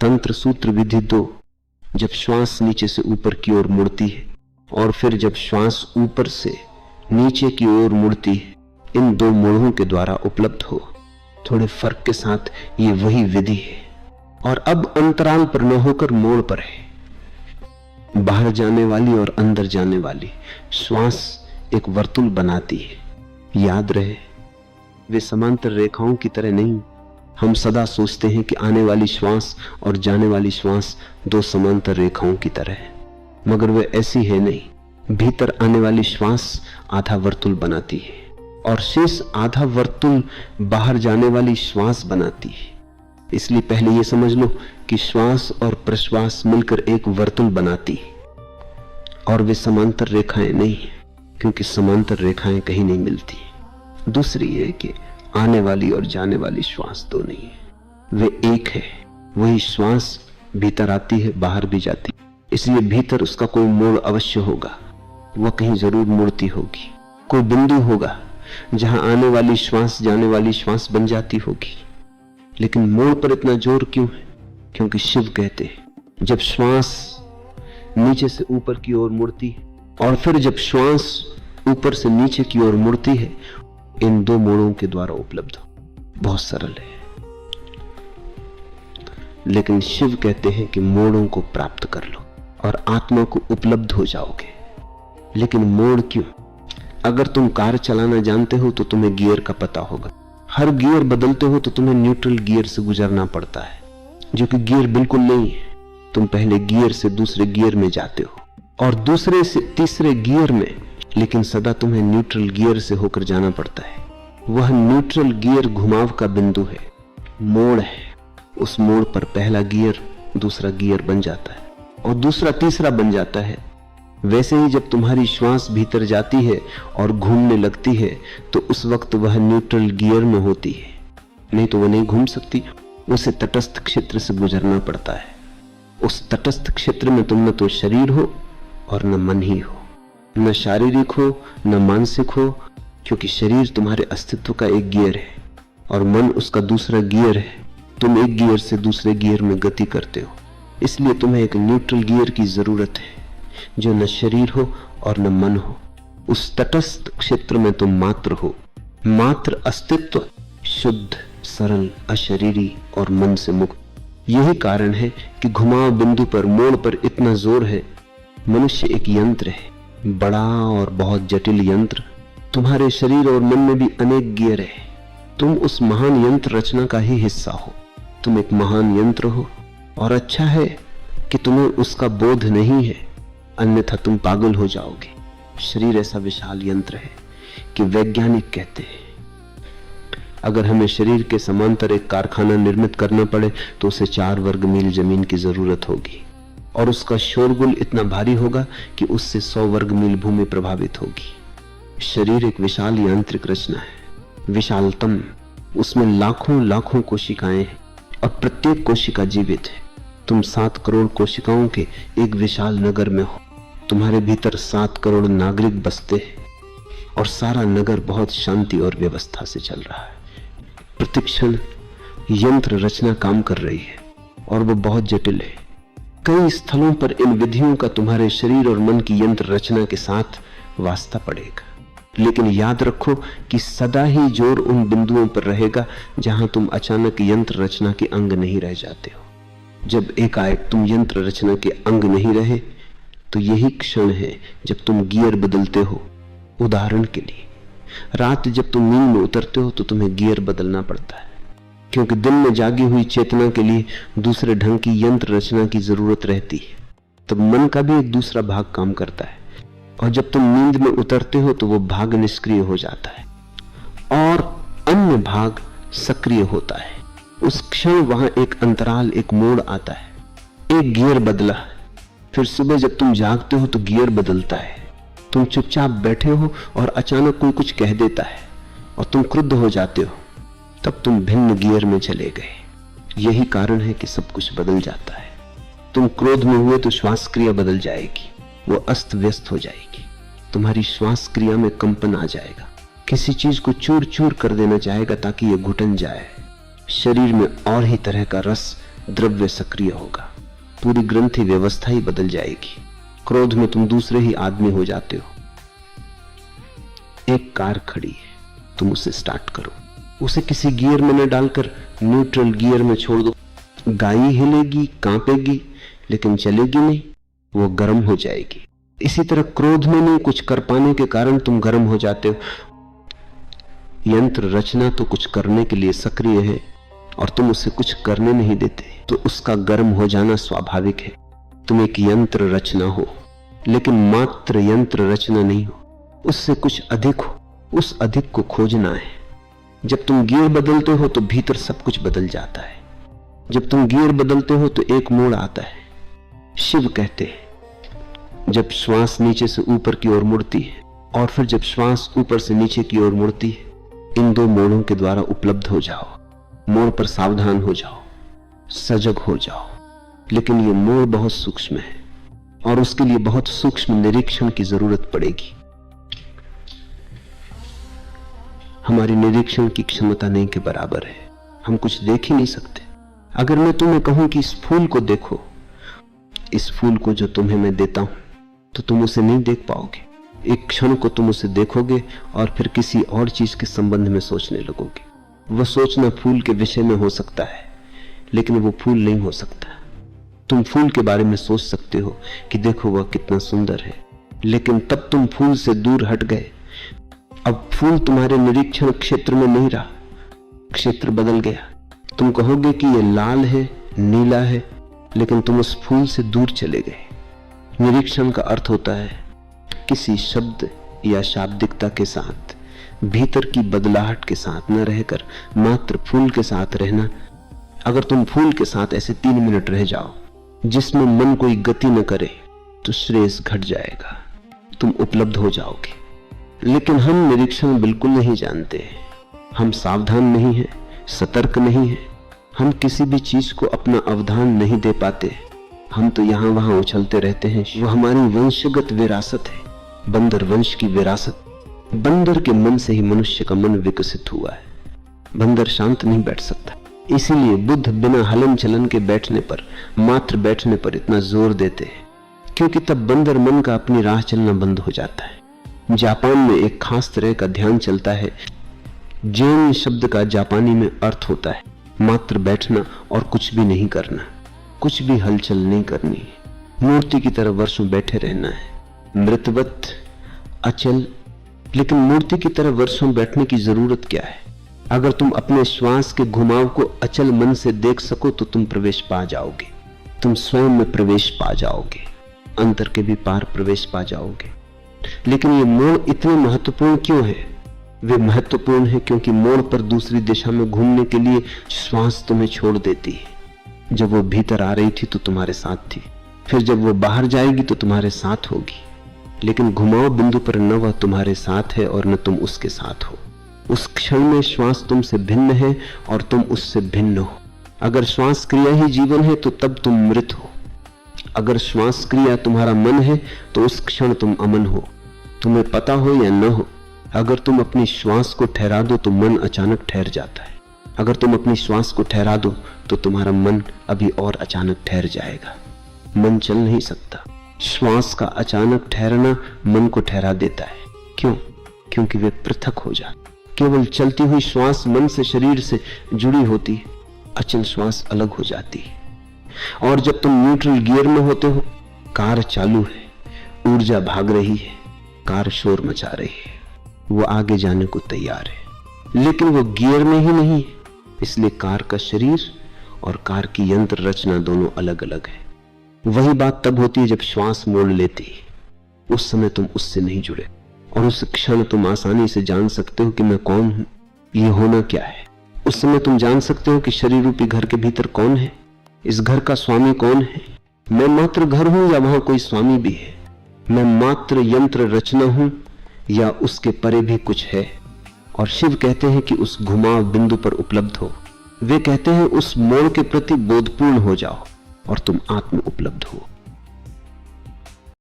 तंत्र सूत्र विधि 2, जब श्वास नीचे से ऊपर की ओर मुड़ती है और फिर जब श्वास ऊपर से नीचे की ओर मुड़ती है, इन 2 मोड़ों के द्वारा उपलब्ध हो। थोड़े फर्क के साथ ये वही विधि है, और अब अंतराल पर न होकर मोड़ पर है। बाहर जाने वाली और अंदर जाने वाली श्वास एक वर्तुल बनाती है। याद रहे, वे समांतर रेखाओं की तरह नहीं। हम सदा सोचते हैं कि आने वाली श्वास और जाने वाली श्वास 2 समांतर रेखाओं की तरह है, मगर वे ऐसी है नहीं। भीतर आने वाली श्वास आधा वर्तुल बनाती है और शेष आधा वर्तुल बाहर जाने वाली श्वास बनाती है। इसलिए पहले यह समझ लो कि श्वास और प्रश्वास मिलकर एक वर्तुल बनाती है, और वे समांतर रेखाएं नहीं, क्योंकि समांतर रेखाएं कहीं नहीं मिलती। दूसरी है कि आने वाली और जाने वाली श्वास 2 नहीं है, वे एक है। वही श्वास भीतर आती है, बाहर भी जाती है, इसलिए भीतर उसका कोई मोड़ अवश्य होगा। वह कहीं जरूर मुड़ती होगी। कोई बिंदु होगा जहां आने वाली श्वास जाने वाली श्वास बन जाती होगी। लेकिन मोड़ पर इतना जोर क्यों है? क्योंकि शिव कहते हैं जब श्वास नीचे से ऊपर की ओर मुड़ती है और फिर जब श्वास ऊपर से नीचे की ओर मुड़ती है, इन 2 मोड़ों के द्वारा उपलब्ध हो। बहुत सरल है, लेकिन शिव कहते हैं कि मोड़ों को प्राप्त कर लो और आत्मा को उपलब्ध हो जाओगे। लेकिन मोड़ क्यों? अगर तुम कार चलाना जानते हो तो तुम्हें गियर का पता होगा। हर गियर बदलते हो तो तुम्हें न्यूट्रल गियर से गुजरना पड़ता है, जो कि गियर बिल्कुल नहीं है। तुम पहले गियर से दूसरे गियर में जाते हो और दूसरे से तीसरे गियर में, लेकिन सदा तुम्हें न्यूट्रल गियर से होकर जाना पड़ता है। वह न्यूट्रल गियर घुमाव का बिंदु है, मोड़ है। उस मोड़ पर पहला गियर दूसरा गियर बन जाता है और दूसरा तीसरा बन जाता है। वैसे ही जब तुम्हारी श्वास भीतर जाती है और घूमने लगती है तो उस वक्त वह न्यूट्रल गियर में होती है, नहीं तो वह नहीं घूम सकती। उसे तटस्थ क्षेत्र से गुजरना पड़ता है। उस तटस्थ क्षेत्र में तुम न तो शरीर हो और न मन ही हो, न शारीरिक हो न मानसिक हो, क्योंकि शरीर तुम्हारे अस्तित्व का एक गियर है और मन उसका दूसरा गियर है। तुम एक गियर से दूसरे गियर में गति करते हो, इसलिए तुम्हें एक न्यूट्रल गियर की जरूरत है जो न शरीर हो और न मन हो। उस तटस्थ क्षेत्र में तुम मात्र हो, मात्र अस्तित्व, शुद्ध, सरल, अशरीरी और मन से मुक्त। यही कारण है कि घुमाव बिंदु पर, मोड़ पर इतना जोर है। मनुष्य एक यंत्र है, बड़ा और बहुत जटिल यंत्र। तुम्हारे शरीर और मन में भी अनेक गियर है। तुम उस महान यंत्र रचना का ही हिस्सा हो। तुम एक महान यंत्र हो और अच्छा है कि तुम्हें उसका बोध नहीं है, अन्यथा तुम पागल हो जाओगे। शरीर ऐसा विशाल यंत्र है कि वैज्ञानिक कहते हैं अगर हमें शरीर के समांतर एक कारखाना निर्मित करना पड़े तो उसे 4 वर्ग मील जमीन की जरूरत होगी और उसका शोरगुल इतना भारी होगा कि उससे 100 वर्ग मील भूमि प्रभावित होगी। शरीर एक विशाल यांत्रिक रचना है, विशालतम। उसमें लाखों लाखों कोशिकाएं हैं और प्रत्येक कोशिका जीवित है। तुम 7 करोड़ कोशिकाओं के एक विशाल नगर में हो। तुम्हारे भीतर 7 करोड़ नागरिक बसते हैं और सारा नगर बहुत शांति और व्यवस्था से चल रहा है। प्रतिक्षण यंत्र रचना काम कर रही है और वो बहुत जटिल है। कई स्थलों पर इन विधियों का तुम्हारे शरीर और मन की यंत्र रचना के साथ वास्ता पड़ेगा, लेकिन याद रखो कि सदा ही जोर उन बिंदुओं पर रहेगा जहां तुम अचानक यंत्र रचना के अंग नहीं रह जाते हो। जब एकाएक तुम यंत्र रचना के अंग नहीं रहे तो यही क्षण है जब तुम गियर बदलते हो। उदाहरण के लिए, रात जब तुम नींद में उतरते हो तो तुम्हें गियर बदलना पड़ता है, क्योंकि दिन में जागी हुई चेतना के लिए दूसरे ढंग की यंत्र रचना की जरूरत रहती है। तब मन का भी एक दूसरा भाग काम करता है और जब तुम नींद में उतरते हो तो वो भाग निष्क्रिय हो जाता है और अन्य भाग सक्रिय होता है। उस क्षण वहां एक अंतराल, एक मोड़ आता है। एक गियर बदला, फिर सुबह जब तुम जागते हो तो गियर बदलता है। तुम चुपचाप बैठे हो और अचानक कोई कुछ कह देता है और तुम क्रुद्ध हो जाते हो, तब तुम भिन्न गियर में चले गए। यही कारण है कि सब कुछ बदल जाता है। तुम क्रोध में हुए तो श्वास क्रिया बदल जाएगी, वो अस्त व्यस्त हो जाएगी। तुम्हारी श्वास क्रिया में कंपन आ जाएगा, किसी चीज को चूर चूर कर देना चाहेगा ताकि ये घुटन जाए। शरीर में और ही तरह का रस द्रव्य सक्रिय होगा, पूरी ग्रंथि व्यवस्था ही बदल जाएगी। क्रोध में तुम दूसरे ही आदमी हो जाते हो। एक कार खड़ी है, तुम उसे स्टार्ट करो, उसे किसी गियर में न डालकर न्यूट्रल गियर में छोड़ दो। गाड़ी हिलेगी, कांपेगी, लेकिन चलेगी नहीं, वो गर्म हो जाएगी। इसी तरह क्रोध में नहीं कुछ कर पाने के कारण तुम गर्म हो जाते हो। यंत्र रचना तो कुछ करने के लिए सक्रिय है और तुम उसे कुछ करने नहीं देते, तो उसका गर्म हो जाना स्वाभाविक है। तुम एक यंत्र रचना हो, लेकिन मात्र यंत्र रचना नहीं हो, उससे कुछ अधिक हो। उस अधिक को खोजना है। जब तुम गियर बदलते हो तो भीतर सब कुछ बदल जाता है। जब तुम गियर बदलते हो तो एक मोड़ आता है। शिव कहते हैं, जब श्वास नीचे से ऊपर की ओर मुड़ती है और फिर जब श्वास ऊपर से नीचे की ओर मुड़ती है, इन दो मोड़ों के द्वारा उपलब्ध हो जाओ। मोड़ पर सावधान हो जाओ, सजग हो जाओ। लेकिन ये मोड़ बहुत सूक्ष्म है और उसके लिए बहुत सूक्ष्म निरीक्षण की जरूरत पड़ेगी। हमारी निरीक्षण की क्षमता नहीं के बराबर है, हम कुछ देख ही नहीं सकते। अगर मैं तुम्हें कहूं कि इस फूल को देखो, इस फूल को जो तुम्हें मैं देता हूं, तो तुम उसे नहीं देख पाओगे। एक क्षण को तुम उसे देखोगे और फिर किसी और चीज के संबंध में सोचने लगोगे। वह सोचना फूल के विषय में हो सकता है, लेकिन वो फूल नहीं हो सकता। तुम फूल के बारे में सोच सकते हो कि देखो वह कितना सुंदर है, लेकिन तब तुम फूल से दूर हट गए। अब फूल तुम्हारे निरीक्षण क्षेत्र में नहीं रहा, क्षेत्र बदल गया। तुम कहोगे कि यह लाल है, नीला है, लेकिन तुम उस फूल से दूर चले गए। निरीक्षण का अर्थ होता है किसी शब्द या शाब्दिकता के साथ, भीतर की बदलाहट के साथ न रहकर मात्र फूल के साथ रहना। अगर तुम फूल के साथ ऐसे 3 मिनट रह जाओ जिसमें मन कोई गति न करे, तो श्रेयस घट जाएगा, तुम उपलब्ध हो जाओगे। लेकिन हम निरीक्षण बिल्कुल नहीं जानते, हम सावधान नहीं हैं, सतर्क नहीं हैं, हम किसी भी चीज को अपना अवधान नहीं दे पाते। हम तो यहां वहां उछलते रहते हैं। वो हमारी वंशगत विरासत है, बंदर वंश की विरासत। बंदर के मन से ही मनुष्य का मन विकसित हुआ है। बंदर शांत नहीं बैठ सकता, इसीलिए बुद्ध बिना हलन चलन के बैठने पर, मात्र बैठने पर इतना जोर देते हैं, क्योंकि तब बंदर मन का अपनी राह चलना बंद हो जाता है। जापान में एक खास तरह का ध्यान चलता है। जैन शब्द का जापानी में अर्थ होता है मात्र बैठना और कुछ भी नहीं करना, कुछ भी हलचल नहीं करनी, मूर्ति की तरह वर्षों बैठे रहना है, मृतवत, अचल। लेकिन मूर्ति की तरह वर्षों बैठने की जरूरत क्या है? अगर तुम अपने श्वास के घुमाव को अचल मन से देख सको तो तुम प्रवेश पा जाओगे, तुम स्वयं में प्रवेश पा जाओगे, अंतर के भी पार प्रवेश पा जाओगे। लेकिन ये मोड़ इतने महत्वपूर्ण क्यों है? वे महत्वपूर्ण है क्योंकि मोड़ पर दूसरी दिशा में घूमने के लिए श्वास तुम्हें छोड़ देती है। जब वो भीतर आ रही थी तो तुम्हारे साथ थी, फिर जब वो बाहर जाएगी तो तुम्हारे साथ होगी। लेकिन घुमाव बिंदु पर न वह तुम्हारे साथ है और न तुम उसके साथ हो। उस क्षण में श्वास तुमसे भिन्न है और तुम उससे भिन्न हो। अगर श्वास क्रिया ही जीवन है तो तब तुम मृत हो। अगर श्वास क्रिया तुम्हारा मन है तो उस क्षण तुम अमन हो, तुम्हें पता हो या न हो। अगर तुम अपनी श्वास को ठहरा दो तो मन अचानक ठहर जाता है। अगर तुम अपनी श्वास को ठहरा दो तो तुम्हारा मन अभी और अचानक ठहर जाएगा। मन चल नहीं सकता। श्वास का अचानक ठहरना मन को ठहरा देता है। क्यों? क्योंकि वे पृथक हो जाते। केवल चलती हुई श्वास मन से, शरीर से जुड़ी होती है, अचल श्वास अलग हो जाती है। और जब तुम न्यूट्रल गियर में होते हो, कार चालू है, ऊर्जा भाग रही है, कार शोर मचा रही है, वो आगे जाने को तैयार है, लेकिन वो गियर में ही नहीं है। इसलिए कार का शरीर और कार की यंत्र रचना दोनों अलग अलग है। वही बात तब होती है जब श्वास मोड़ लेती है। उस समय तुम उससे नहीं जुड़े और उस क्षण तुम आसानी से जान सकते हो कि मैं कौन हूं, ये होना क्या है। उस समय तुम जान सकते हो कि शरीर रूपी घर के भीतर कौन है, इस घर का स्वामी कौन है। मैं मात्र घर हूं या वहां कोई स्वामी भी है? मैं मात्र यंत्र रचना हूं या उसके परे भी कुछ है? और शिव कहते हैं कि उस घुमाव बिंदु पर उपलब्ध हो। वे कहते हैं उस मोड़ के प्रति बोधपूर्ण हो जाओ और तुम आत्म उपलब्ध हो।